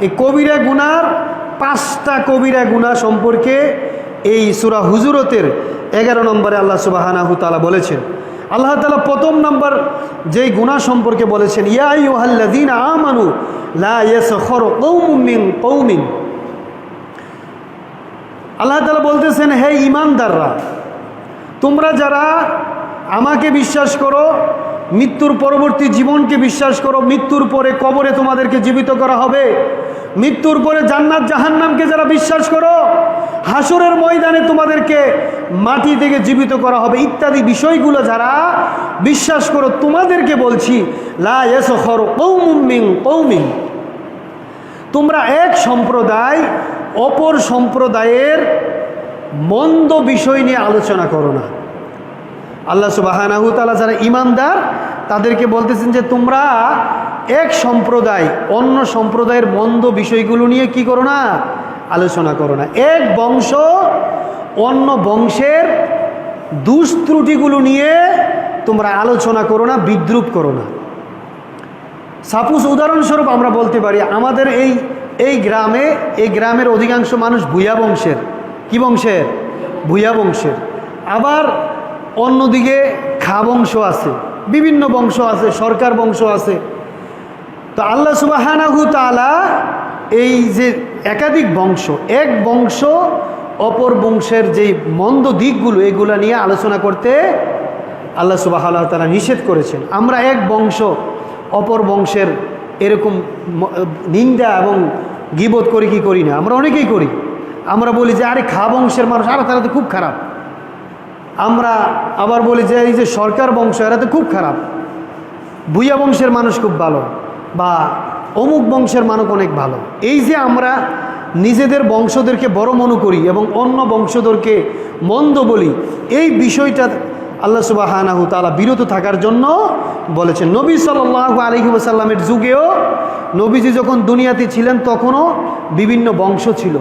এই কবিরা গুনার 5টা কবিরা গুনাহ সম্পর্কে এই সূরা হুজুরাতের 11 নম্বরে আল্লাহ সুবহানাহু তাআলা বলেছেন। আল্লাহ তাআলা প্রথম নম্বর যেই গুনাহ সম্পর্কে বলেছেন, ইয়া আইয়ুহাল্লাযীনা আমানু লা ইয়াসখারু কওমুম মিন কওমিন। আল্লাহ তাআলা বলতেছেন, হে ঈমানদাররা, তোমরা যারা আমাকে বিশ্বাস করো, মৃত্যুর পরবর্তী জীবনকে বিশ্বাস করো, মৃত্যুর পরে কবরে তোমাদেরকে জীবিত করা হবে, মৃত্যুর পরে জান্নাত জাহান্নামকে যারা বিশ্বাস করো, হাসরের ময়দানে তোমাদেরকে মাটি থেকে জীবিত করা হবে, ইত্যাদি বিষয়গুলো যারা বিশ্বাস করো, তোমাদেরকে বলছি, লা ইয়াসখারু কওমুম মিন কওমিন, তোমরা এক সম্প্রদায় অপর সম্প্রদায়ের মন্দ বিষয় নিয়ে আলোচনা করো না। আল্লাহ সুবহানাহু তাআলা যারা ঈমানদার তাদেরকে বলতেছেন যে তোমরা এক সম্প্রদায় অন্য সম্প্রদায়ের মন্দ বিষয়গুলো নিয়ে কি করো না, আলোচনা করো না। এক বংশ অন্য বংশের দুষ্ত্রুটিগুলো নিয়ে তোমরা আলোচনা করো না, বিদ্রূপ করো না। সাপোজ উদাহরণস্বরূপ আমরা বলতে পারি, আমাদের এই গ্রামের অধিকাংশ মানুষ ভূঁইয়া বংশের। কি বংশের? ভূঁইয়া বংশের। আবার অন্যদিকে খা বংশ আছে, বিভিন্ন বংশ আছে, সরকার বংশ আছে। তো আল্লাহ সুবহানাহু তাআলা এই যে একাধিক বংশ, এক বংশ অপর বংশের যেই মন্দ দিকগুলো এগুলো নিয়ে আলোচনা করতে আল্লাহ সুবহানাহু তাআলা নিষেধ করেছেন। আমরা এক বংশ অপর বংশের এরকম নিন্দা এবং গীবত করি কি করি না? আমরা অনেকেই করি। আমরা বলি যে আরে খা বংশের মানুষ, আরে তারা তো খুব খারাপ। আমরা আবার বলি যে এই যে সরকার বংশ এরা তো খুব খারাপ, ভূঁইয়া বংশের মানুষ খুব ভালো, বা অমুক বংশের মানুষ অনেক ভালো। এই যে আমরা নিজেদের বংশদেরকে বড় মনে করি এবং অন্য বংশধরকে মন্দ বলি, এই বিষয়টা আল্লাহ সুবহানাহু তাআলা বিরত থাকার জন্য বলেছেন। নবী সাল্লাল্লাহু আলাইহি ওয়াসাল্লামের যুগেও, নবীজি যখন দুনিয়াতে ছিলেন তখনও বিভিন্ন বংশ ছিল,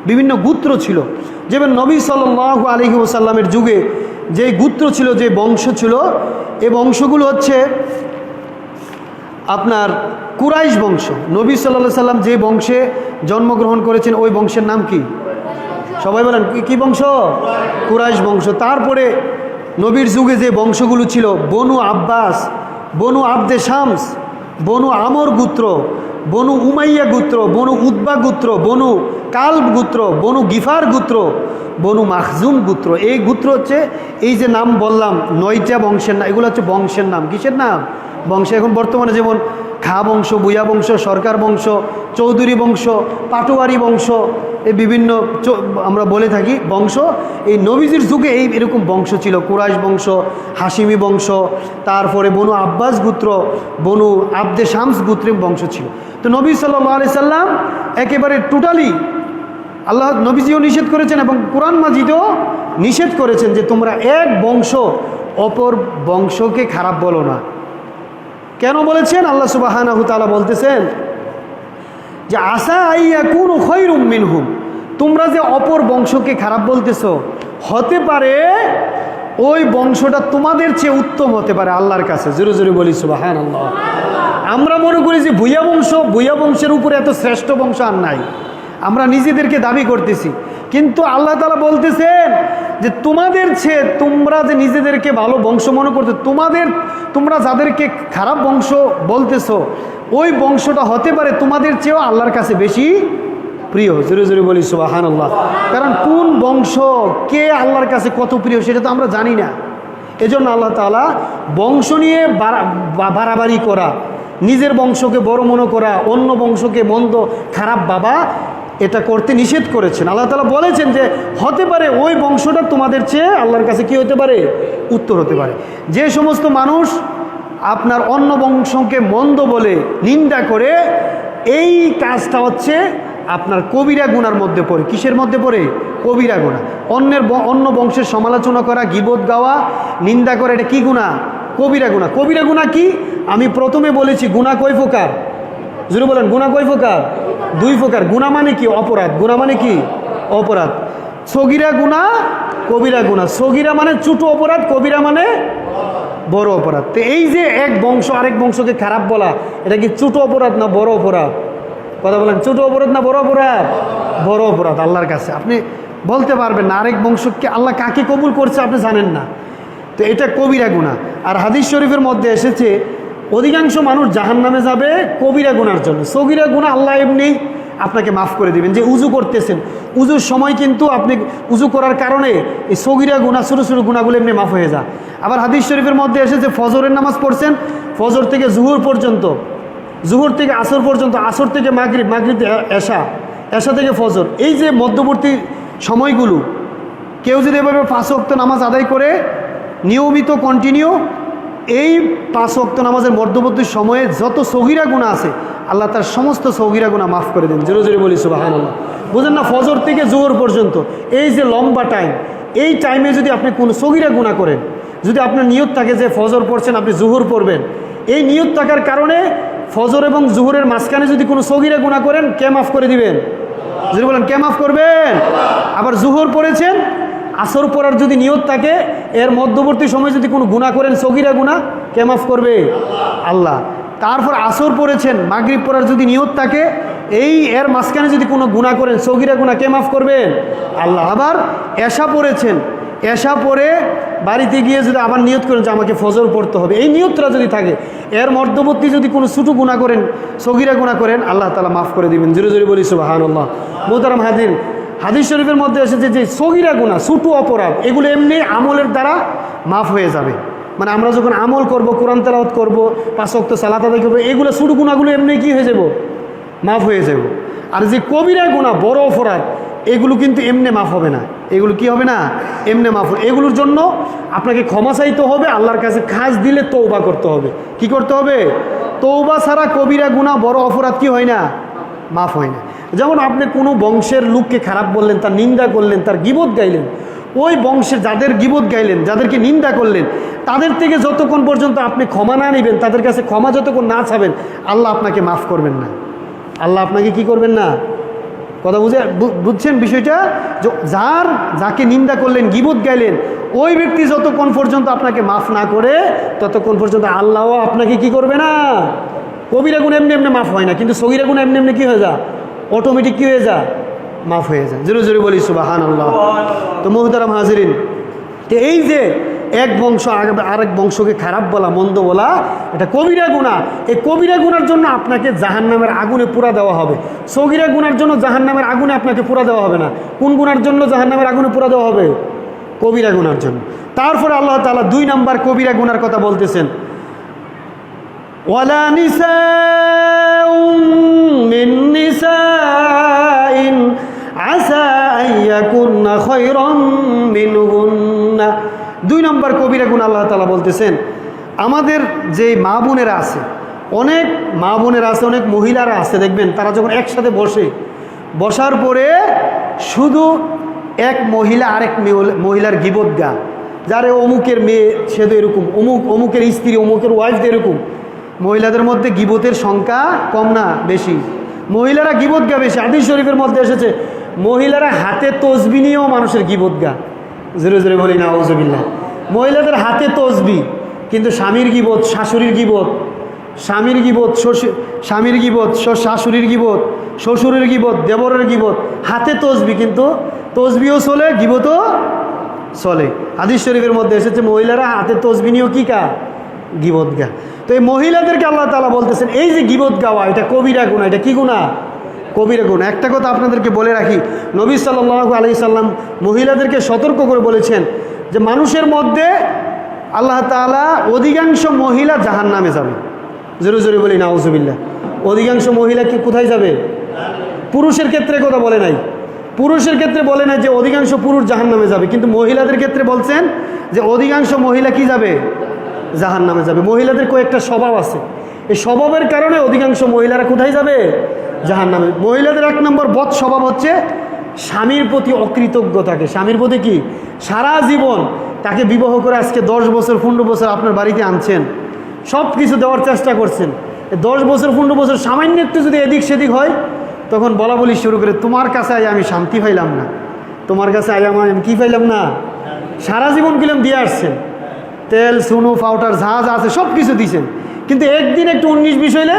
বিভিন্ন গোত্র ছিল। যেমন নবী সাল্লাল্লাহু আলাইহি ওয়াসাল্লামের যুগে যে গোত্র ছিল, যে বংশ ছিল, এই বংশগুলো হচ্ছে আপনার কুরাইশ বংশ। নবী সাল্লাল্লাহু আলাইহি সাল্লাম যে বংশে জন্মগ্রহণ করেছেন ওই বংশের নাম কি? সবাই বলেন, কি বংশ? কুরাইশ বংশ। তারপরে নবীর যুগে যে বংশগুলো ছিল, বনু আব্বাস, বনু আব্দে শামস, বনু আমর গোত্র, বনু উমাইয়া গোত্র, বনু উতবা গোত্র, বনু কালব গোত্র, বনু গিফার গোত্র, বনু মাখজুম গোত্র। এই গোত্র হচ্ছে এই যে নাম বললাম 9টা বংশের নাম, এগুলো হচ্ছে বংশের নাম। কিসের নাম? বংশ। এখন বর্তমানে যেমন খা বংশ, ভূঁইয়া বংশ, সরকার বংশ, চৌধুরী বংশ, পাটোয়ারি বংশ, এই বিভিন্ন আমরা বলে থাকি বংশ। এই নবীজির যুগে এরকম বংশ ছিল, কুরাইশ বংশ, হাশিমি বংশ, তারপরে বনু আব্বাস গোত্র, বনু আব্দে শামস গোত্রের বংশ ছিল। তো নবী সাল্লাল্লাহু আলাইহি সাল্লাম একেবারে টোটালি আল্লাহ নবীজিও নিষেধ করেছেন এবং কোরআন মাজিদও নিষেধ করেছেন যে তোমরা এক বংশ অপর বংশকে খারাপ বলো না। কেন বলেছেন? আল্লাহ সুবহানাহু তাআলা বলতেছেন যে আসা আইয়াকুনু খায়রুম মিনহুম, তোমরা যে অপর বংশকে খারাপ বলতেছো, হতে পারে ওই বংশটা তোমাদের চেয়ে উত্তম হতে পারে আল্লাহর কাছে। জোরে জোরে বলি সুবহানাল্লাহ। আমরা মনে করি যে ভূঁইয়া বংশের উপরে এত শ্রেষ্ঠ বংশ আর নাই, আমরা নিজেদেরকে দাবি করতেছি। কিন্তু আল্লাহ তাআলা বলতেছেন যে তোমাদের চেয়ে, তোমরা যে নিজেদেরকে ভালো বংশ মনে করতে, তোমরা যাদেরকে খারাপ বংশ বলতেছো, ওই বংশটা হতে পারে তোমাদের চেয়েও আল্লাহর কাছে বেশি প্রিয়। জোরে জোরে বলি সুবহানাল্লাহ। কারণ কোন বংশ কে আল্লাহর কাছে কত প্রিয় সেটা তো আমরা জানি না। এজন্য আল্লাহ তাআলা বংশ নিয়ে বাড়াবাড়ি করা, নিজের বংশকে বড় মনে করা, অন্য বংশকে মন্দ খারাপ বাবা, এটা করতে নিষেধ করেছেন। আল্লাহ তাআলা বলেছেন যে হতে পারে ওই বংশটা তোমাদের চেয়ে আল্লাহর কাছে কি হতে পারে? উত্তর হতে পারে। যে সমস্ত মানুষ আপনার অন্য বংশকে মন্দ বলে নিন্দা করে, এই কাজটা হচ্ছে আপনার কবিরা গুনার মধ্যে পড়ে। কিসের মধ্যে পড়ে? কবিরা গুনাহ। অন্য বংশের সমালোচনা করা, গীবত গাওয়া, নিন্দা করা, এটা কি গুনাহ? কবিরা গুনাহ। কবিরা গুনাহ কি? আমি প্রথমে বলেছি গুনাহ কয় প্রকার? জোরে বলেন, গুনাহ কয় প্রকার? 2 প্রকার। গুনাহ মানে কি? অপরাধ। গুনাহ মানে কি? অপরাধ। সগীরা গুনাহ, কবিরা গুনাহ। সগীরা মানে ছোট অপরাধ, কবিরা মানে বড় অপরাধ। তো এই যে এক বংশ আরেক বংশকে খারাপ বলা, এটা কি ছোট অপরাধ না বড় অপরাধ? কথা বলেন, ছোট অপরাধ না বড় অপরাধ? বড় অপরাধ আল্লাহর কাছে। আপনি বলতে পারবেন না আরেক বংশকে আল্লাহ কাকে কবুল করছে আপনি জানেন না, তো এটা কবিরা গুনাহ। আর হাদিস শরীফের মধ্যে এসেছে অধিকাংশ মানুষ জাহান্নামে যাবে কবিরা গুনার জন্য। সগীরা গুনাহ আল্লাহ এমনি আপনাকে মাফ করে দিবেন। যে উজু করতেছেন, উজুর সময় কিন্তু আপনি উজু করার কারণে এই সগীরা গুনাহ ছোটো ছোটো গুনাহগুলো এমনি মাফ হয়ে যায়। আবার হাদিস শরীফের মধ্যে এসেছে ফজরের নামাজ পড়ছেন, ফজর থেকে জুহুর পর্যন্ত, জুহুর থেকে আসর পর্যন্ত, আসর থেকে মাগরিব, মাগরিব এশা, এশা থেকে ফজর, এই যে মধ্যবর্তী সময়গুলো কেউ যদি এভাবে 5 ওয়াক্ত নামাজ আদায় করে নিয়মিত কন্টিনিউ, এই 5 ওয়াক্ত নামাজের মধ্যবর্তী সময়ে যত সগীরা গুনাহ আছে আল্লাহ তার সমস্ত সগীরা গুনাহ মাফ করে দেন। জোরে জোরে বলি সুবহানাল্লাহ। বুঝেন না, ফজর থেকে জোহর পর্যন্ত এই যে লম্বা টাইম, এই টাইমে যদি আপনি কোনো সগীরা গুনাহ করেন, যদি আপনার নিয়ত থাকে যে ফজর পড়ছেন আপনি জুহুর পড়বেন, এই নিয়ত থাকার কারণে ফজর এবং জুহুরের মাঝখানে যদি কোনো সগীরা গুনাহ করেন কে মাফ করে দিবেন? যদি বলেন কে মাফ করবেন? আবার জুহুর পড়েছেন, আসর পড়ার যদি নিয়ত থাকে এর মধ্যবর্তী সময় যদি কোনো গুনাহ করেন সগীরা গুনাহ, কে মাফ করবে? আল্লাহ। তারপর আসর পড়েছেন, মাগরিব পড়ার যদি নিয়ত থাকে এই এর মাঝখানে যদি কোনো গুনাহ করেন সগীরা গুনাহ, কে মাফ করবেন? আল্লাহ। আবার এশা পড়েছেন, এশা পড়ে বাড়িতে গিয়ে যদি আবার নিয়ত করেন যে আমাকে ফজর পড়তে হবে, এই নিয়তটা যদি থাকে এর মধ্যবর্তী যদি কোনো ছোটো গুনাহ করেন সগীরা গুনাহ করেন আল্লাহ তাআলা মাফ করে দিবেন। জোরে জোরে বলি সুবহানাল্লাহ। মুহতারাম হাজির, হাদিস শরীফের মধ্যে এসেছে যে সগীরা গুনাহ ছোটো অপরাধ এগুলো এমনি আমলের দ্বারা মাফ হয়ে যাবে। মানে আমরা যখন আমল করব, কোরআন তেলাওয়াত করব, 5 ওয়াক্ত সালাত আদায় করবো, এগুলো ছোটো গুনাহগুলো এমনি কি হয়ে যাব? মাফ হয়ে যাব। আর যে কবিরা গুনাহ বড় অপরাধ এগুলো কিন্তু এমনি মাফ হবে না, এগুলো কি হবে না? এমনি মাফ হবে। এগুলোর জন্য আপনাকে ক্ষমা চাইতে হবে, আল্লাহর কাছে খাস দিলে তওবা করতে হবে। কি করতে হবে? তওবা ছাড়া কবিরা গুনাহ বড় অপরাধ কি হয় না? মাফ হয় না। যেমন আপনি কোনো বংশের লোককে খারাপ বললেন, তার নিন্দা করলেন, তার গীবত গাইলেন, ওই বংশের যাদের গীবত গাইলেন, যাদেরকে নিন্দা করলেন, তাদের থেকে যতক্ষণ পর্যন্ত আপনি ক্ষমা না নেবেন, তাদের কাছে ক্ষমা যতক্ষণ না চাবেন, আল্লাহ আপনাকে মাফ করবেন না। আল্লাহ আপনাকে কি করবেন না? কথা বুঝছেন বিষয়টা? যাকে নিন্দা করলেন, গীবত গাইলেন, ওই ব্যক্তি যতক্ষণ পর্যন্ত আপনাকে মাফ না করে ততক্ষণ পর্যন্ত আল্লাহও আপনাকে কি করবে না? কবিরা গুনাহ এমনি এমনি মাফ হয় না, কিন্তু সগীরা গুনাহ এমনি এমনি কি হয়ে যায়? অটোমেটিক কি হয়ে যায়? মাফ হয়ে যায়। জোরে জোরে বলি সুবহানাল্লাহ। তো মুহতারাম হাজিরিন, তো এই যে এক বংশ আরেক বংশকে খারাপ বলা, মন্দ বলা, এটা কবিরা গুনাহ। এই কবিরা গুনার জন্য আপনাকে জাহান্নামের আগুনে পুরা দেওয়া হবে। সগীরা গুনার জন্য জাহান্নামের আগুনে আপনাকে পুরা দেওয়া হবে না। কোন গুনার জন্য জাহান্নামের আগুনে পুরা দেওয়া হবে? কবিরা গুনার জন্য। তারপরে আল্লাহ তাআলা 2 নাম্বার কবিরা গুনার কথা বলতেছেন, ওয়ালা নিসাউম মিন নিসাইন আসা আইয়াকুন্না খায়রাম মিনহুন্না। 2 নম্বর কবিরা গুনাহ আল্লাহ তাআলা বলতেছেন, আমাদের যে মা বোনেরা আছে, অনেক মা বোনেরা আছে, অনেক মহিলারা আছে, দেখবেন তারা যখন একসাথে বসার পরে শুধু এক মহিলা আরেক মহিলার গীবত গা, যারে অমুকের মেয়ে সে তো এরকম, অমুকের স্ত্রী, অমুকের ওয়াইফ এরকম। মহিলাদের মধ্যে গীবতের সংখ্যা কম না বেশি? মহিলারা গীবত গা বেশি। হাদিস শরীফের মধ্যে এসেছে মহিলারা হাতে তসবিহ নিয়েও মানুষের গীবত গা। জোরে জোরে বলি নাউজুবিল্লাহ। মহিলাদের হাতে তসবিহ, কিন্তু স্বামীর গীবত, শাশুড়ির গীবত, স্বামীর গীবত, স্বামীর গীবত, শাশুড়ির গীবত, শ্বশুরের গীবত, দেবরের গীবত, হাতে তসবিহ, কিন্তু তসবিহও চলে, গীবতও চলে। হাদিস শরীফের মধ্যে এসেছে মহিলারা হাতে তসবিহ নিয়েও কি গা? গীবত গা। তো এই মহিলাদেরকে আল্লাহ তাআলা বলতেছেন এই যে গীবত গাওয়া, এটা কবিরা গুনাহ। এটা কি গুনাহ? কবিরা গুনাহ। একটা কথা আপনাদেরকে বলে রাখি, নবী সাল্লাল্লাহু আলাইহি সাল্লাম মহিলাদেরকে সতর্ক করে বলেছেন যে মানুষের মধ্যে আল্লাহ তাআলা অধিকাংশ মহিলা জাহান্নামে যাবে। জোরে জোরে বলি নাউজুবিল্লাহ। অধিকাংশ মহিলা কি কোথায় যাবে? পুরুষের ক্ষেত্রে কথা বলে নাই, পুরুষের ক্ষেত্রে বলে নাই যে অধিকাংশ পুরুষ জাহান্নামে যাবে, কিন্তু মহিলাদের ক্ষেত্রে বলছেন যে অধিকাংশ মহিলা কি যাবে? জাহান্নামে যাবে। মহিলাদের কয়েকটা স্বভাব আছে, এই স্বভাবের কারণে অধিকাংশ মহিলারা কোথায় যাবে? জাহান্নামে। মহিলাদের 1 নম্বর বদ স্বভাব হচ্ছে স্বামীর প্রতি অকৃতজ্ঞ থাকে। স্বামীর প্রতি কি? সারা জীবন তাকে বিবাহ করে আজকে 10 বছর 15 বছর আপনার বাড়িতে আনছেন, সব কিছু দেওয়ার চেষ্টা করছেন। 10 বছর 15 বছর সামান্য একটু যদি এদিক সেদিক হয় তখন বলা বলি শুরু করে, তোমার কাছে আয় আমি শান্তি পাইলাম না, তোমার কাছে আয় আমি কি পাইলাম না। সারা জীবন কিলাম দিয়ে আসছেন, তেল সুনু পাউডার যা যা আছে সব কিছু দিয়েছেন, কিন্তু একদিন একটু 19-20 হইলে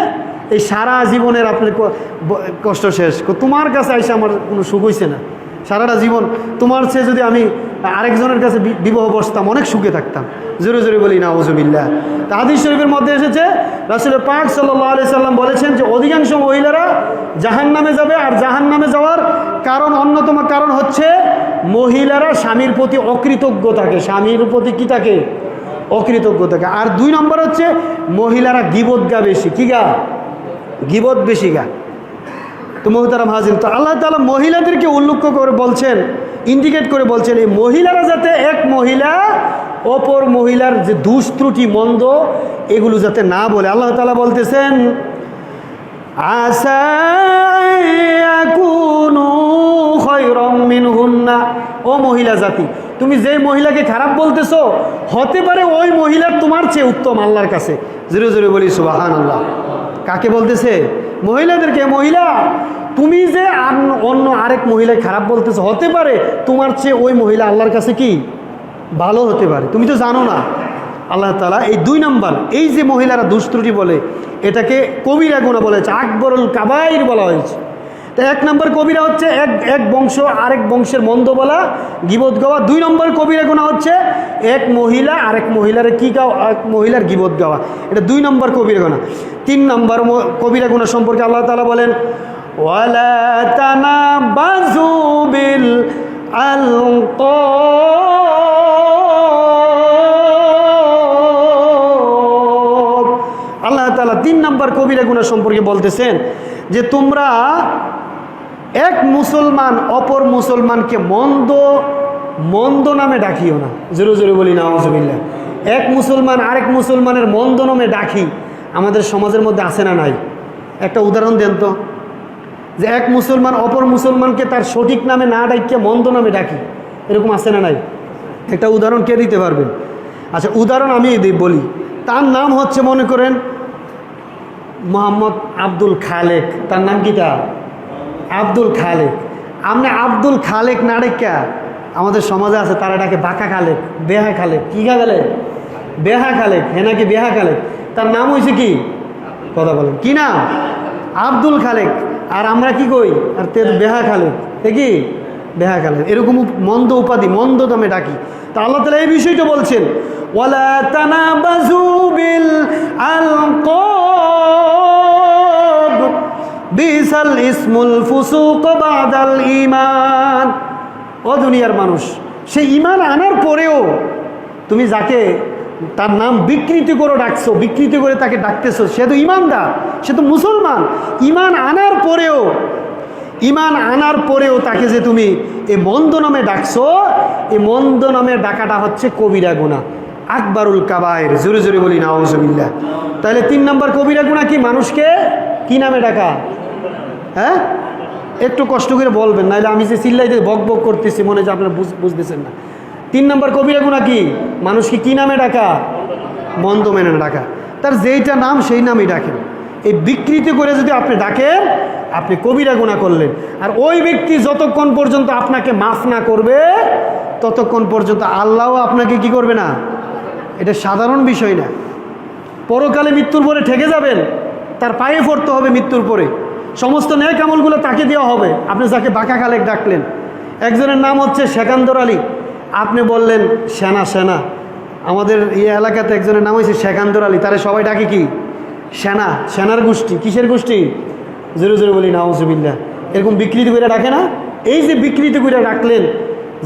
এই সারা জীবনের আপনার কষ্ট শেষ, তোমার কাছে আইসা আমার কোনো সুখ হইছে না, সারাটা জীবন তোমার চেয়ে যদি আমি আরেকজনের কাছে বিবাহ বসতাম অনেক সুখে থাকতাম। জোরে জোরে বলি নাউজুবিল্লাহ। তা হাদিস শরীফের মধ্যে এসেছে রাসূল পাক সাল্লাল্লাহু আলাইহি সাল্লাম বলেছেন যে অধিকাংশ মহিলারা জাহান্নামে যাবে, আর জাহান্নামে যাওয়ার কারণ, অন্যতম কারণ হচ্ছে মহিলারা স্বামীর প্রতি অকৃতজ্ঞ থাকে, স্বামীর প্রতি কি থাকে, অকৃতজ্ঞ থাকে। আর 2 নম্বর হচ্ছে মহিলারা গীবত গা বেশি, কি গা, গীবত বেশি গা। তো মোহতারাম হাজির, তো আল্লাহ তাআলা মহিলাদেরকে উল্লেখ করে বলছেন, ইন্ডিকেট করে বলছেন এই মহিলারা যাতে এক মহিলা অপর মহিলার যে দুষ ত্রুটি মন্দ এগুলো যাতে না বলে। আল্লাহ তাআলা বলতেছেন আসা ইয়াকুনু খায়রাম মিনহুন্না, ও মহিলা জাতি, তুমি যে মহিলাকে খারাপ বলতেছো হতে পারে ওই মহিলার তোমার চেয়ে উত্তম আল্লাহর কাছে। জোরে জোরে বলি সুবহানাল্লাহ। কাকে বলতেছে? মহিলাদেরকে। মহিলা, তুমি যে অন্য আরেক মহিলাকে খারাপ বলতেছো হতে পারে তোমার চেয়ে ওই মহিলা আল্লাহর কাছে কি ভালো হতে পারে, তুমি তো জানো না। আল্লাহ তাআলা এই 2 নম্বর, এই যে মহিলারা দুষ্ত্রুটি বলে এটাকে কবিরা গুনাহ বলা হয়েছে, আকবরুল কাবাইর বলা হয়েছে। তো 1 নম্বর কবিরা হচ্ছে এক বংশ আরেক বংশের মন্দ বলা, গীবত গাওয়া। 2 নম্বর কবিরা গুনাহ হচ্ছে এক মহিলা আরেক মহিলার কি গাওয়া, এক মহিলার গীবত গাওয়া, এটা 2 নম্বর কবিরা গুনাহ। 3 নম্বর কবিরা গুনাহ সম্পর্কে আল্লাহ তাআলা বলেন ওয়ালা তানাবাযু বিল আলকাব। আল্লাহ তাআলা 3 নম্বর কবিরা গুনাহ সম্পর্কে বলতেছেন যে তোমরা এক মুসলমান অপর মুসলমানকে মন্দ মন্দ নামে ডাকিও না। জোরে জোরে বলি নাউজুবিল্লাহ। এক মুসলমান আরেক মুসলমানের মন্দ নামে ডাকি আমাদের সমাজের মধ্যে আছে না নাই? একটা উদাহরণ দেন তো, যে এক মুসলমান অপর মুসলমানকে তার সঠিক নামে না ডাকিয়ে মন্দ নামে ডাকি, এরকম আছে না নাই? একটা উদাহরণ কে দিতে পারবেন? আচ্ছা, উদাহরণ আমি বলি। তার নাম হচ্ছে মনে করেন মোহাম্মদ আব্দুল খালেক, তার নাম কিটা আব্দুল খালেক। আপনি আব্দুল খালেক না ডাকিয়া আমাদের সমাজে আছে তারা ডাকে বাঁকা খালেক, বেহা খালেক, কি খালেক, বেহা খালেক, হ্যাঁ নাকি বেহা খালেক। তার নাম হয়েছে কি, কথা বলেন কি নাম? আব্দুল খালেক। আর আমরা কি কই, আর তে বেহা খালেক, কি বেহা খালেক, এরকম মন্দ উপাধি মন্দ দামে ডাকি। তা আল্লাহ তাআলা এই বিষয়টা বলছেন ওয়ালা তানাবাযু বিল আলকাব বিসাল ইসমুল ফুসুক বাদাল ঈমান। ও দুনিয়ার মানুষ, সে ঈমান আনার পরেও তুমি যাকে তার নাম বিকৃতি করে ডাকছো, বিকৃতি করে তাকে ডাকতেছো, সে তো ঈমানদার, সে তো মুসলমান। ঈমান আনার পরেও তাকে যে তুমি এই মন্দ নামে ডাকছো, এই মন্দ নামে ডাকাটা হচ্ছে কবিরা গুনাহ, আকবরুল কাবায়ের। জোরে জোরে বলি নাউজুবিল্লাহ। তাহলে 3 নম্বর কবিরা গুনাহ কি? মানুষকে কি নামে ডাকা? হ্যাঁ, একটু কষ্ট করে বলবেন, নাহলে আমি যে চিল্লাইতে বক বক করতেছি মনে হয় আপনারা বুঝতেছেন না। 3 নম্বর কবিরা গুনাহ কি? মানুষকে কি নামে ডাকা? মন্দ মেনে ডাকা। তার যেইটা নাম সেই নামই ডাকেন। এই বিকৃতি করে যদি আপনি ডাকেন আপনি কবিরা গুনাহ করলেন। আর ওই ব্যক্তি যতক্ষণ পর্যন্ত আপনাকে মাফ না করবে ততক্ষণ পর্যন্ত আল্লাহও আপনাকে কি করবে না। এটা সাধারণ বিষয় না। পরকালে মৃত্যুর পরে ঠেকে যাবেন, তার পায়ে পড়তে হবে মৃত্যুর পরে, সমস্ত নেক আমলগুলো তাকে দেওয়া হবে। আপনি যাকে বাঁকা খালেক ডাকলেন, একজনের নাম হচ্ছে সেকান্দর আলী, আপনি বললেন সেনা। আমাদের এই এলাকাতে একজনের নাম হয়েছে সেকান্দর আলী, তারে সবাই ডাকে কি সেনার গোষ্ঠী। কিসের গোষ্ঠী? জোরে জোরে বলি নাউজুবিল্লাহ। এরকম বিকৃতি করে ডাকে না? এই যে বিকৃতি করে ডাকলেন,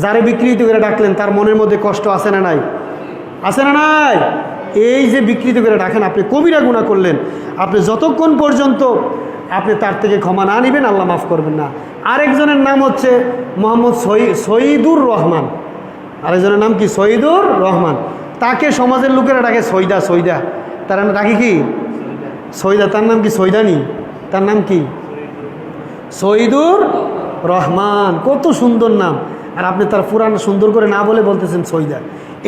যারে বিকৃতি করে ডাকলেন তার মনের মধ্যে কষ্ট আছে না নাই? আছে না নাই? এই যে বিকৃতি করে ডাকেন আপনি কবিরা গুনাহ করলেন। আপনি যতক্ষণ পর্যন্ত আপনি তার থেকে ক্ষমা না নেবেন আল্লাহ মাফ করবেন না। আরেকজনের নাম হচ্ছে মোহাম্মদ শহীদুর রহমান, আরেকজনের নাম কি? শহীদুর রহমান। তাকে সমাজের লোকেরা ডাকে সৈদা। তার ডাকে কি? সৈদা। তার নাম কি? সৈদানি। তার নাম কি? শহীদুর রহমান। কত সুন্দর নাম, আর আপনি তার পুরাণ সুন্দর করে না বলে বলতেছেন সৈদা।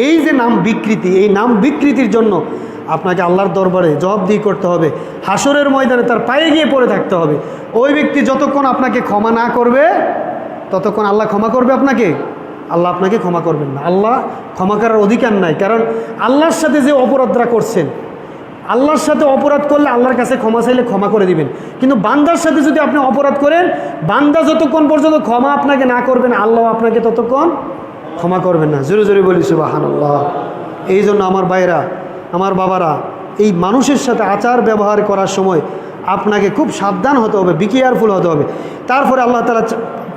এই যে নাম বিকৃতি, এই নাম বিকৃতির জন্য আপনাকে আল্লাহর দরবারে জবাবদিহি করতে হবে। হাসরের ময়দানে তার পায়ে গিয়ে পড়ে থাকতে হবে। ওই ব্যক্তি যতক্ষণ আপনাকে ক্ষমা না করবে ততক্ষণ আল্লাহ ক্ষমা করবে আপনাকে? আল্লাহ আপনাকে ক্ষমা করবেন না। আল্লাহ ক্ষমা করার অধিকার নাই, কারণ আল্লাহর সাথে যে অপরাধরা করছেন, আল্লাহর সাথে অপরাধ করলে আল্লাহর কাছে ক্ষমা চাইলে ক্ষমা করে দিবেন, কিন্তু বান্দার সাথে যদি আপনি অপরাধ করেন, বান্দা যতক্ষণ পর্যন্ত ক্ষমা আপনাকে না করবেন আল্লাহ আপনাকে ততক্ষণ ক্ষমা করবেন না। জোরে জোরে বলি সুবহানাল্লাহ। এই জন্য আমার ভাইরা, আমার বাবারা, এই মানুষের সাথে আচার ব্যবহার করার সময় আপনাকে খুব সাবধান হতে হবে, বি কেয়ারফুল হতে হবে। তারপরে আল্লাহ তাআলা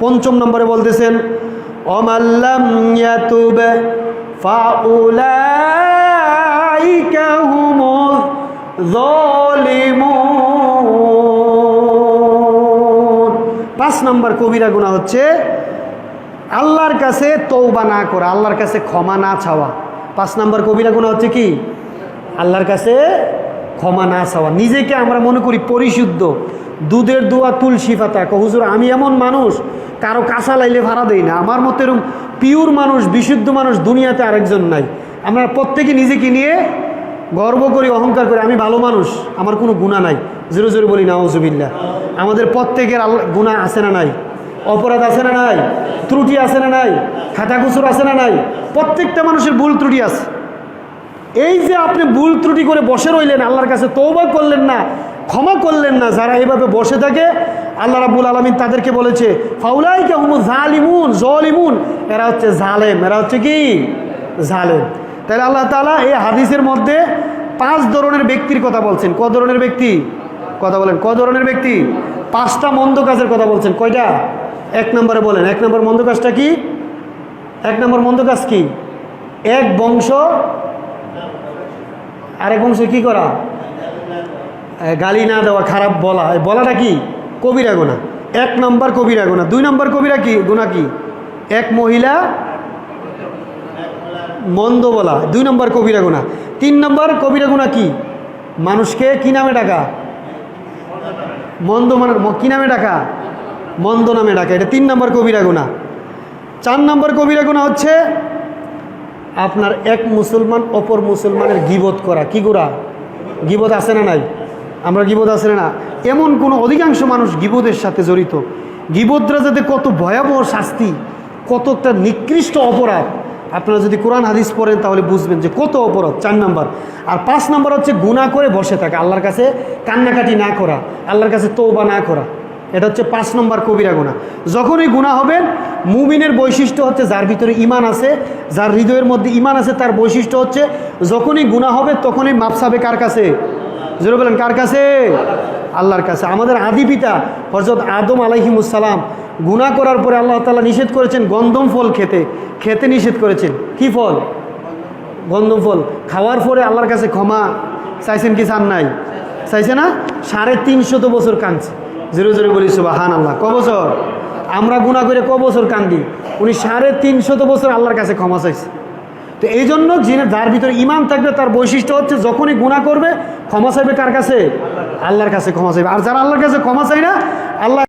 ৫ম নম্বরে বলতেছেন, ওয়ামাল্লাম ইয়াতুব ফাউলাইকা হুমুয যালিমুন। ৫ নম্বর কবিরা গুনাহ হচ্ছে আল্লাহর কাছে তওবা না করা, আল্লাহর কাছে ক্ষমা না চাওয়া। ৫ নম্বর কবিরা গুনাহ হচ্ছে কি? আল্লাহর কাছে ক্ষমা না চাওয়া। নিজেকে আমরা মনে করি পরিশুদ্ধ, দুধের দোয়া তুলসী পাতা, হুজুর আমি এমন মানুষ কারো কাঁচা লাইলে ভাড়া দেই না, আমার মতো এরকম পিওর মানুষ, বিশুদ্ধ মানুষ দুনিয়াতে আরেকজন নাই। আমরা প্রত্যেকে নিজেকে নিয়ে গর্ব করি, অহংকার করি, আমি ভালো মানুষ, আমার কোনো গুনাহ নাই। জোরে জোরে বলি নাউজুবিল্লাহ। আমাদের প্রত্যেকের গুনাহ আছে না নাই? অপরাধ আছে না নাই? ত্রুটি আছে না নাই? খাতাকুসুর আছে না নাই? প্রত্যেকটা মানুষের ভুল ত্রুটি আছে। এই যে আপনি ভুল ত্রুটি করে বসে রইলেন, আল্লাহর কাছে তওবা করলেন না, ক্ষমা করলেন না, যারা এইভাবে বসে থাকে আল্লাহ রাব্বুল আলামিন তাদেরকে বলেছে ফাউলাইকা হুমুয যালিমুন, এরা হচ্ছে জালেম, এরা হচ্ছে কি? জালেম। তাহলে আল্লাহ তাআলা এই হাদিসের মধ্যে 5 ধরনের ব্যক্তির কথা বলছেন। ক ধরনের ব্যক্তি? কথা বলেন, ক ধরনের ব্যক্তি? 5টা মন্দ কাজের কথা বলছেন। কয়টা? 1 নম্বরে বলেন। 1 নম্বর মন্দ কাজটা কি? 1 নম্বর মন্দ কাজ কি? এক বংশ আরেক বংশ কি করা? গালি না দেওয়া, খারাপ বলা। এই বলাটা কি? কবিরা গুনাহ। 1 নম্বর কবিরা গুনাহ। 2 নম্বর কবিরা কি গুনাহ কি? এক মহিলা মন্দ বলা, 2 নম্বর কবিরা গুনাহ। 3 নম্বর কবিরা গুনাহ কি? মানুষকে কি নামে ডাকা? মন্দ মানে কি নামে ডাকা? মন্দ নামে ডাকা, এটা 3 নম্বর কবিরা গুনাহ। 4 নম্বর কবিরা গুনাহ হচ্ছে আপনার এক মুসলমান অপর মুসলমানের গীবত করা। কি করা? গীবত আছে না নাই? আমরা গীবত আছে না? এমন কোনো অধিকাংশ মানুষ গীবতের সাথে জড়িত। গীবতরা যাতে কত ভয়াবহ শাস্তি, কত একটা নিকৃষ্ট অপরাধ, আপনারা যদি কোরআন হাদিস পড়েন তাহলে বুঝবেন যে কত অপরাধ। 4 নম্বর। আর 5 নম্বর হচ্ছে গুনাহ করে বসে থাকা, আল্লাহর কাছে কান্নাকাটি না করা, আল্লাহর কাছে তওবা না করা। এটা হচ্ছে 5 নম্বর কবিরা গুনাহ। যখনই গুনাহ হবেন, মুমিনের বৈশিষ্ট্য হচ্ছে যার ভিতরে ঈমান আছে, যার হৃদয়ের মধ্যে ঈমান আছে, তার বৈশিষ্ট্য হচ্ছে যখনই গুনাহ হবে তখনই মাপ চাবে কার কাছে? জোরে বলেন, কার কাছে? আল্লাহর কাছে। আমাদের আদি পিতা হযরত আদম আলাইহিমুস সালাম গুনাহ করার পরে আল্লাহ তাআলা নিষেধ করেছেন গন্ধম ফল খেতে নিষেধ করেছেন। কি ফল? গন্ধম ফল। খাওয়ার পরে আল্লাহর কাছে ক্ষমা চাইছেন কি চান নাই? চাইছে না? 350 বছর কাঁদছে। জোরে জোরে বলি সুবহানাল্লাহ। ক বছর? আমরা গুনাহ করে ক বছর কান্দি? উনি 350 বছর আল্লাহর কাছে ক্ষমা চাইছে। তো এই জন্য যার ভিতরে ঈমান থাকবে তার বৈশিষ্ট্য হচ্ছে যখনই গুনাহ করবে ক্ষমা চাইবে কার কাছে? আল্লাহর কাছে ক্ষমা চাইবে। আর যারা আল্লাহর কাছে ক্ষমা চায় না, আল্লাহ